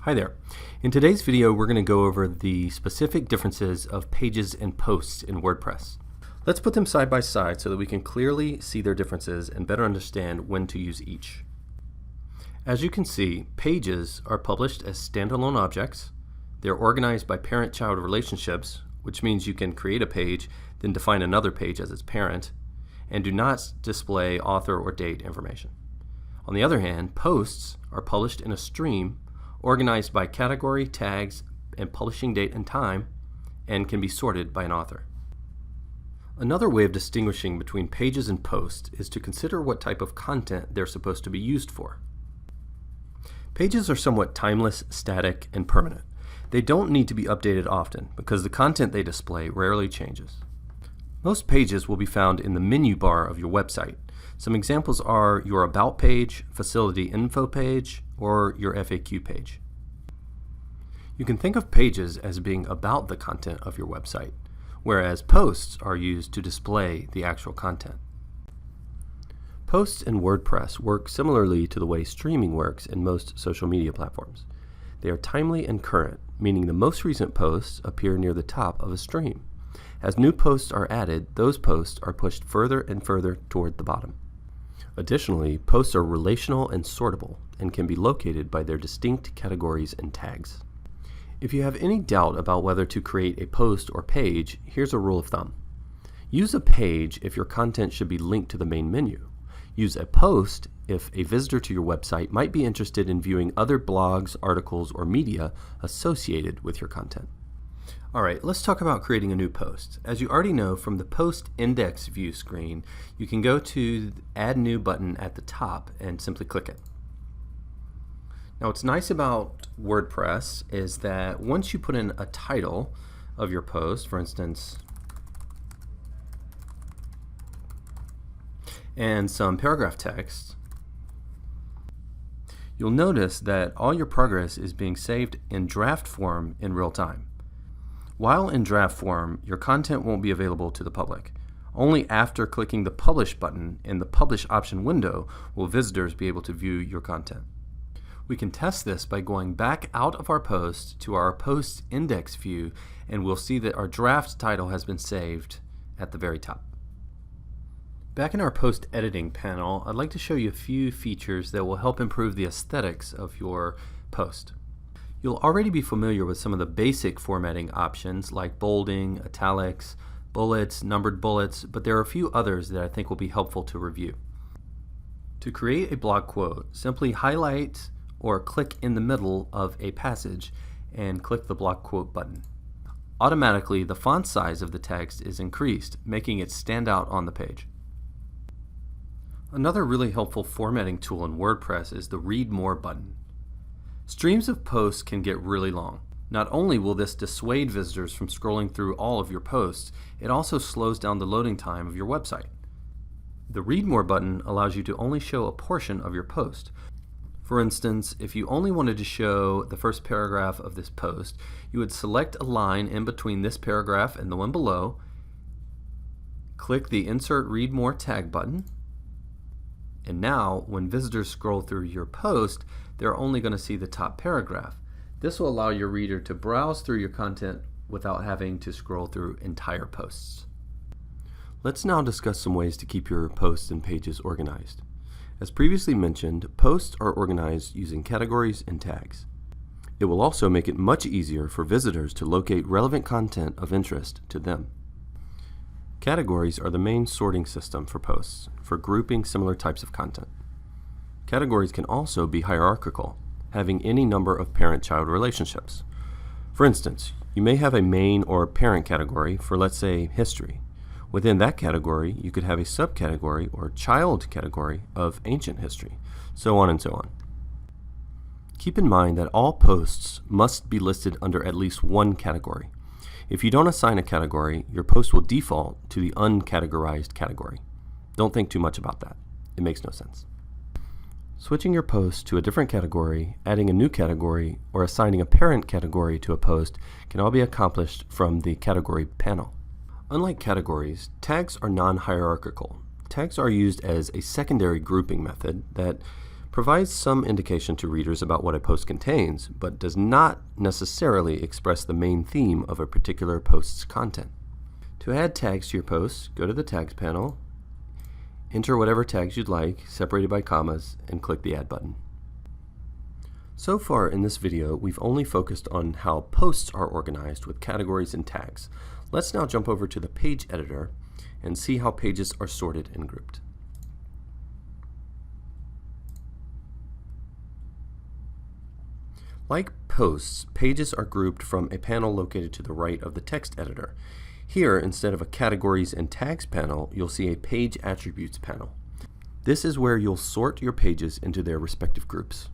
Hi there. In today's video, we're going to go over the specific differences of pages and posts in WordPress. Let's put them side by side so that we can clearly see their differences and better understand when to use each. As you can see, pages are published as standalone objects. They're organized by parent-child relationships, which means you can create a page, then define another page as its parent, and do not display author or date information. On the other hand, posts are published in a stream organized by category, tags, and publishing date and time, and can be sorted by an author. Another way of distinguishing between pages and posts is to consider what type of content they're supposed to be used for. Pages are somewhat timeless, static, and permanent. They don't need to be updated often because the content they display rarely changes. Most pages will be found in the menu bar of your website. Some examples are your About page, Facility Info page, or your FAQ page. You can think of pages as being about the content of your website, whereas posts are used to display the actual content. Posts in WordPress work similarly to the way streaming works in most social media platforms. They are timely and current, meaning the most recent posts appear near the top of a stream. As new posts are added, those posts are pushed further and further toward the bottom. Additionally, posts are relational and sortable and can be located by their distinct categories and tags. If you have any doubt about whether to create a post or page, here's a rule of thumb. Use a page if your content should be linked to the main menu. Use a post if a visitor to your website might be interested in viewing other blogs, articles, or media associated with your content. Alright, let's talk about creating a new post. As you already know from the Post Index View screen, you can go to the Add New button at the top and simply click it. Now what's nice about WordPress is that once you put in a title of your post, for instance, and some paragraph text, you'll notice that all your progress is being saved in draft form in real time. While in draft form, your content won't be available to the public. Only after clicking the Publish button in the Publish option window will visitors be able to view your content. We can test this by going back out of our post to our Post Index view, and we'll see that our draft title has been saved at the very top. Back in our post editing panel, I'd like to show you a few features that will help improve the aesthetics of your post. You'll already be familiar with some of the basic formatting options like bolding, italics, bullets, numbered bullets, but there are a few others that I think will be helpful to review. To create a block quote, simply highlight or click in the middle of a passage and click the block quote button. Automatically, the font size of the text is increased, making it stand out on the page. Another really helpful formatting tool in WordPress is the Read More button. Streams of posts can get really long. Not only will this dissuade visitors from scrolling through all of your posts, it also slows down the loading time of your website. The Read More button allows you to only show a portion of your post. For instance, if you only wanted to show the first paragraph of this post, you would select a line in between this paragraph and the one below, click the Insert Read More tag button, and now when visitors scroll through your post, they're only going to see the top paragraph. This will allow your reader to browse through your content without having to scroll through entire posts. Let's now discuss some ways to keep your posts and pages organized. As previously mentioned, posts are organized using categories and tags. It will also make it much easier for visitors to locate relevant content of interest to them. Categories are the main sorting system for posts, for grouping similar types of content. Categories can also be hierarchical, having any number of parent-child relationships. For instance, you may have a main or parent category for, let's say, history. Within that category, you could have a subcategory or child category of ancient history, so on and so on. Keep in mind that all posts must be listed under at least one category. If you don't assign a category, your post will default to the uncategorized category. Don't think too much about that. It makes no sense. Switching your post to a different category, adding a new category, or assigning a parent category to a post can all be accomplished from the category panel. Unlike categories, tags are non-hierarchical. Tags are used as a secondary grouping method that provides some indication to readers about what a post contains, but does not necessarily express the main theme of a particular post's content. To add tags to your post, go to the Tags panel, enter whatever tags you'd like, separated by commas, and click the Add button. So far in this video, we've only focused on how posts are organized with categories and tags. Let's now jump over to the page editor and see how pages are sorted and grouped. Like posts, pages are grouped from a panel located to the right of the text editor. Here, instead of a Categories and Tags panel, you'll see a Page Attributes panel. This is where you'll sort your pages into their respective groups.